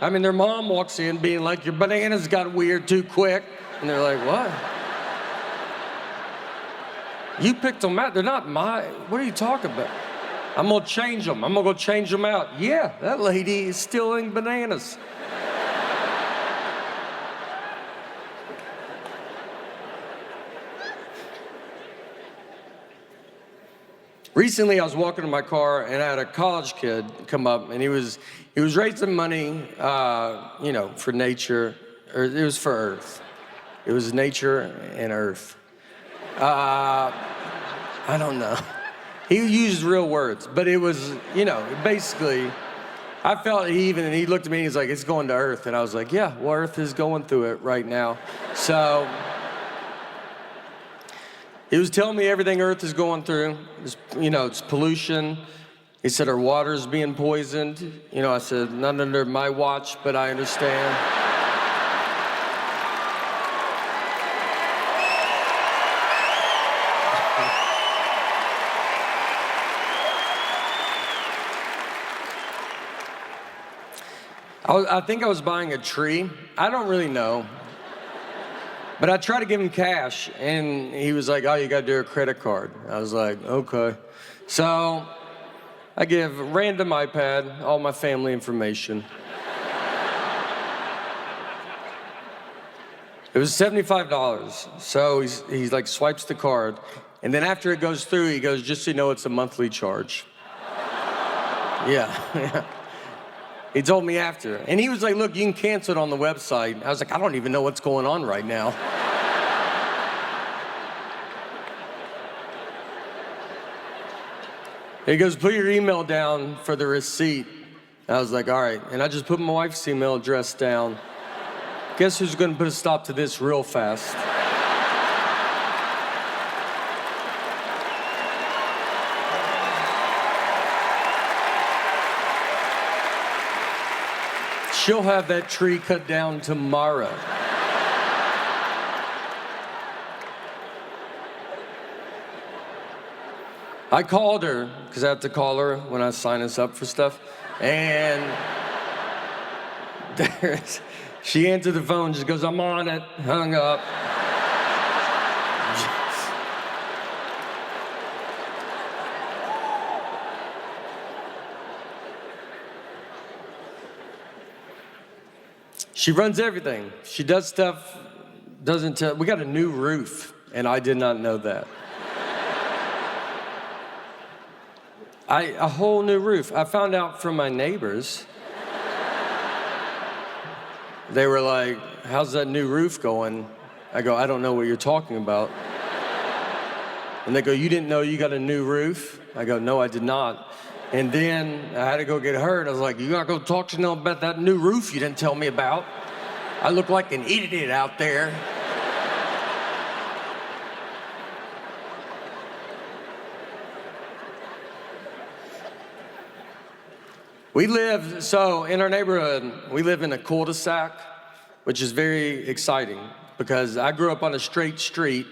I mean, their mom walks in being like, your bananas got weird too quick. And they're like, what? You picked them out. They're not mine. What are you talking about? I'm going to change them. I'm going to go change them out. Yeah, that lady is stealing bananas. Recently, I was walking in my car, and I had a college kid come up, and he was raising money, for nature, or it was for Earth. It was nature and Earth. I don't know. He used real words, but it was, basically, I felt he looked at me and he's like, it's going to Earth. And I was like, yeah, well, Earth is going through it right now. So he was telling me everything Earth is going through. It's pollution. He said our water's being poisoned. I said, not under my watch, but I understand. I think I was buying a tree. I don't really know. But I tried to give him cash, and he was like, oh, you got to do a credit card. I was like, okay. So I give random iPad all my family information. It was $75. So he's like, swipes the card. And then after it goes through, he goes, just so you know, it's a monthly charge. Yeah. He told me after. And he was like, look, you can cancel it on the website. I was like, I don't even know what's going on right now. He goes, put your email down for the receipt. I was like, all right. And I just put my wife's email address down. Guess who's going to put a stop to this real fast? She'll have that tree cut down tomorrow. I called her, because I have to call her when I sign us up for stuff, and she answered the phone, just goes, I'm on it, hung up. She runs everything. She does stuff, doesn't tell. We got a new roof, and I did not know that. A whole new roof. I found out from my neighbors. They were like, how's that new roof going? I go, I don't know what you're talking about. And they go, you didn't know you got a new roof? I go, no, I did not. And then I had to go get her, and I was like, you gotta go talk to them about that new roof you didn't tell me about. I look like an idiot out there. In our neighborhood, we live in a cul-de-sac, which is very exciting because I grew up on a straight street,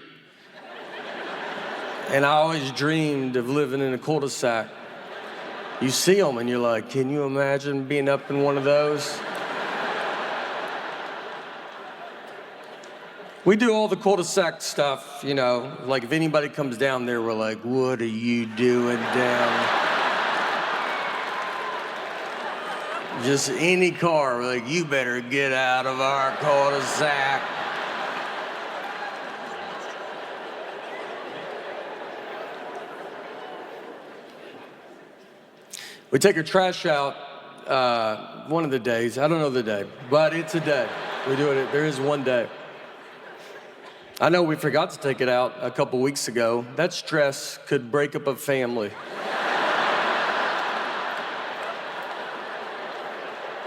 and I always dreamed of living in a cul-de-sac. You see them and you're like, can you imagine being up in one of those? We do all the cul-de-sac stuff, like if anybody comes down there, we're like, what are you doing down? Just any car, we're like, you better get out of our cul-de-sac. We take our trash out one of the days. I don't know the day, but it's a day. We do it. There is one day. I know we forgot to take it out a couple weeks ago. That stress could break up a family.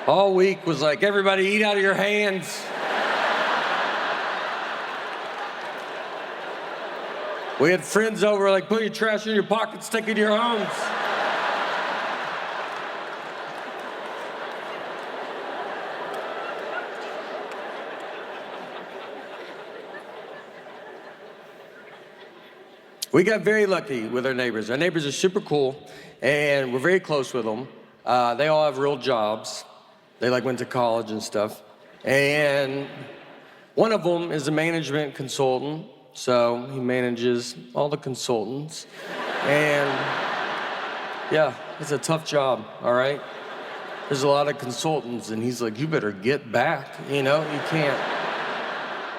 All week was like, everybody eat out of your hands. We had friends over, like, put your trash in your pockets, take it to your homes. We got very lucky with our neighbors. Our neighbors are super cool, and we're very close with them. They all have real jobs. They like went to college and stuff. And one of them is a management consultant, so he manages all the consultants. And yeah, it's a tough job, all right? There's a lot of consultants, and he's like, you better get back, you know? You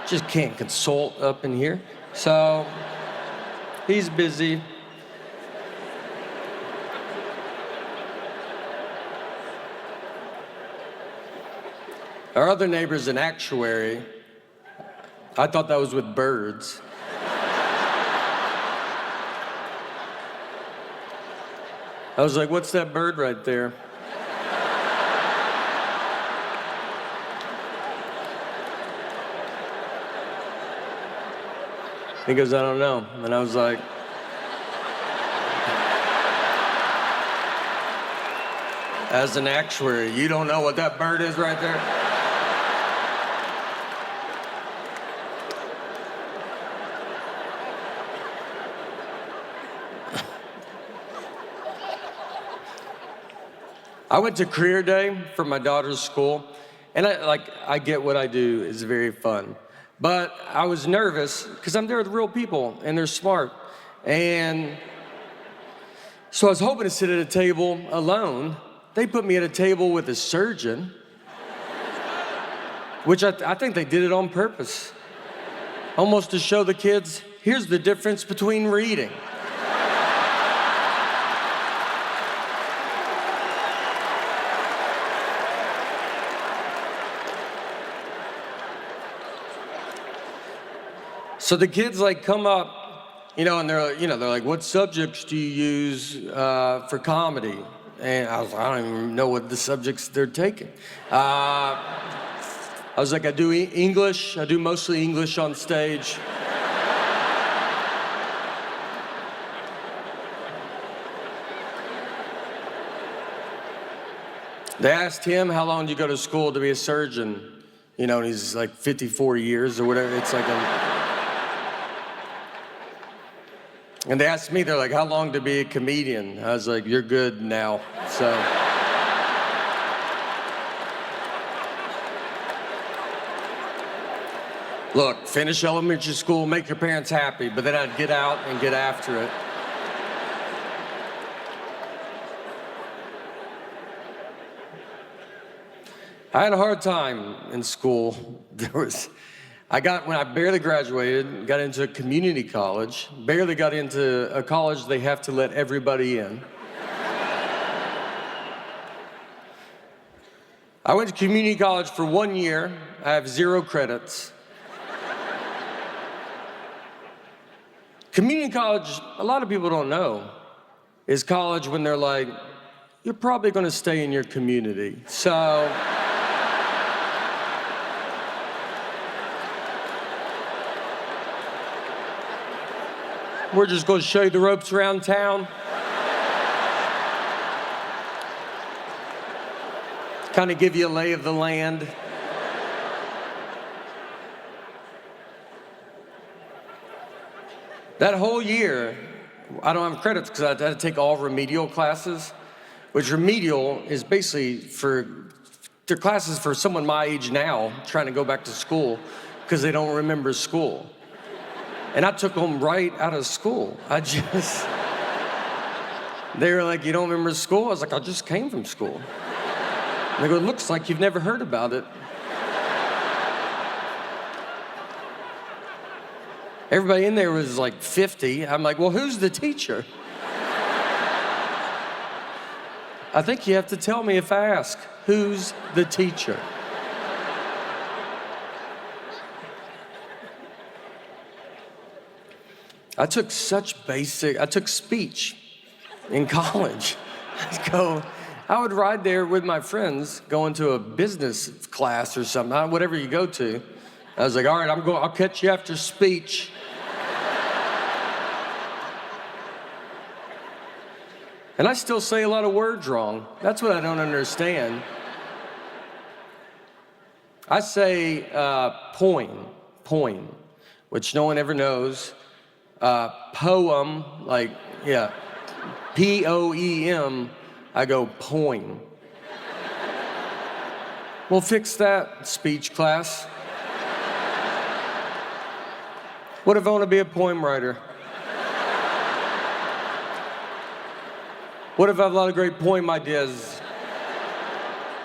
just can't consult up in here. So he's busy. Our other neighbor's an actuary. I thought that was with birds. I was like, what's that bird right there? He goes, I don't know. And I was like, as an actuary, you don't know what that bird is right there? I went to career day for my daughter's school, and I get what I do is very fun. But I was nervous because I'm there with real people and they're smart. And so I was hoping to sit at a table alone. They put me at a table with a surgeon, which I think they did it on purpose, almost to show the kids, here's the difference between reading. So the kids come up, and they're like, what subjects do you use for comedy? And I don't even know what the subjects they're taking. I was like, I do English. I do mostly English on stage. They asked him, how long do you go to school to be a surgeon? And he's like 54 years or whatever. It's like And they asked me, they're like, how long to be a comedian? I was like, you're good now, so. Look, finish elementary school, make your parents happy, but then I'd get out and get after it. I had a hard time in school. When I barely graduated, got into a community college, barely got into a college they have to let everybody in. I went to community college for 1 year. I have 0 credits. Community college, a lot of people don't know, is college when they're like, you're probably gonna stay in your community. So. We're just going to show you the ropes around town. Kind of give you a lay of the land. That whole year, I don't have credits because I had to take all remedial classes, which remedial is basically they're classes for someone my age now trying to go back to school because they don't remember school. And I took them right out of school. They were like, you don't remember school? I was like, I just came from school. And they go, it looks like you've never heard about it. Everybody in there was like 50. I'm like, well, who's the teacher? I think you have to tell me if I ask, who's the teacher? I took speech in college. I would ride there with my friends going to a business class or something, whatever you go to. I was like, all right, I'll catch you after speech. And I still say a lot of words wrong. That's what I don't understand. I say Poin, which no one ever knows. Poem, P-O-E-M, I go Poin. Well, fix that, speech class. What if I want to be a poem writer? What if I have a lot of great poem ideas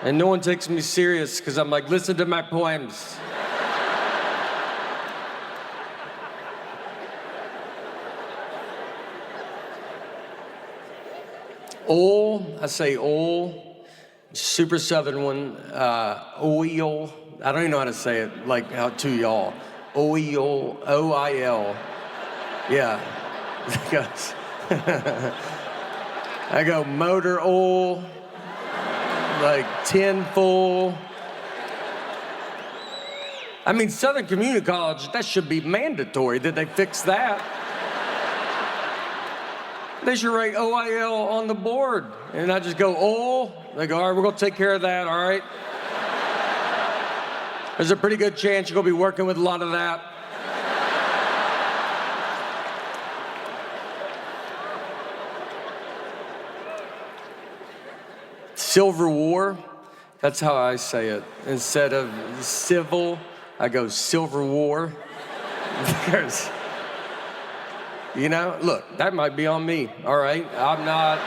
and no one takes me serious because I'm like, listen to my poems? I say super southern one, oil. I don't even know how to say it, like how to y'all. Oil, O-I-L. Yeah. I go motor oil, like tin full. I mean, Southern Community College, that should be mandatory. Did they fix that? They should write OIL on the board. And I just go, They go, all right, we're gonna take care of that, all right? There's a pretty good chance you're gonna be working with a lot of that. Silver War, that's how I say it. Instead of civil, I go Silver War. Because, you know, look, that might be on me, all right? I'm not.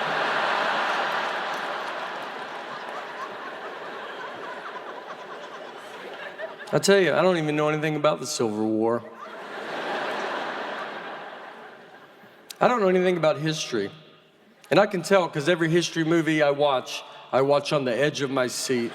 I'll tell you, I don't even know anything about the Silver War. I don't know anything about history. And I can tell because every history movie I watch on the edge of my seat.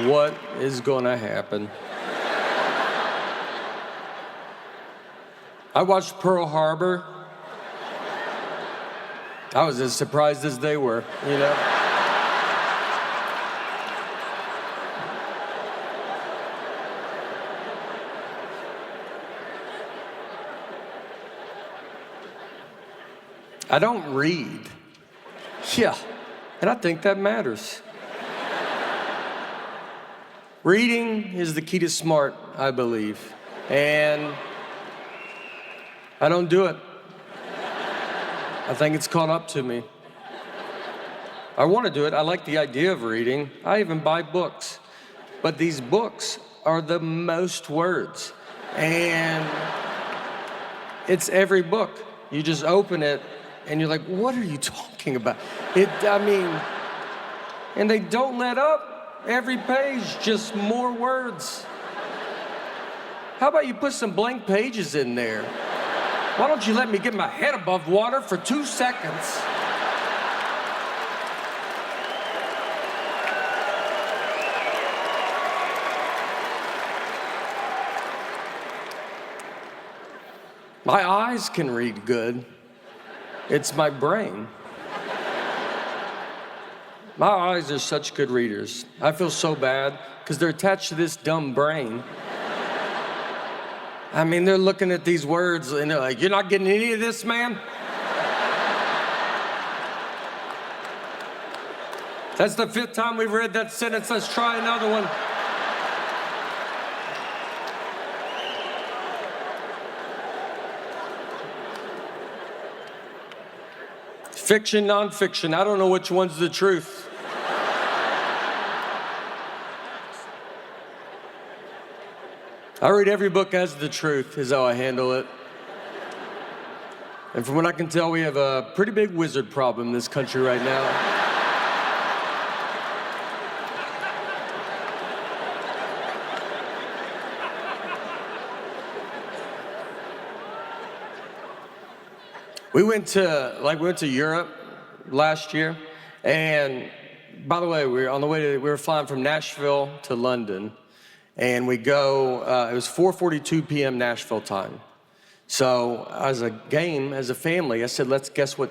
What is gonna happen? I watched Pearl Harbor. I was as surprised as they were, you know? I don't read. Yeah, and I think that matters. Reading is the key to smart, I believe. And I don't do it. I think it's caught up to me. I want to do it. I like the idea of reading. I even buy books. But these books are the most words. And it's every book. You just open it and you're like, what are you talking about? And they don't let up. Every page, just more words. How about you put some blank pages in there? Why don't you let me get my head above water for 2 seconds? My eyes can read good. It's my brain. My eyes are such good readers. I feel so bad because they're attached to this dumb brain. I mean, they're looking at these words and they're like, you're not getting any of this, man? That's the 5th time we've read that sentence. Let's try another one. Fiction, nonfiction, I don't know which one's the truth. I read every book as the truth, is how I handle it. And from what I can tell, we have a pretty big wizard problem in this country right now. We went to Europe last year, and by the way, we were flying from Nashville to London, and we go, it was 4:42 p.m. Nashville time. So as a family, I said, let's guess what time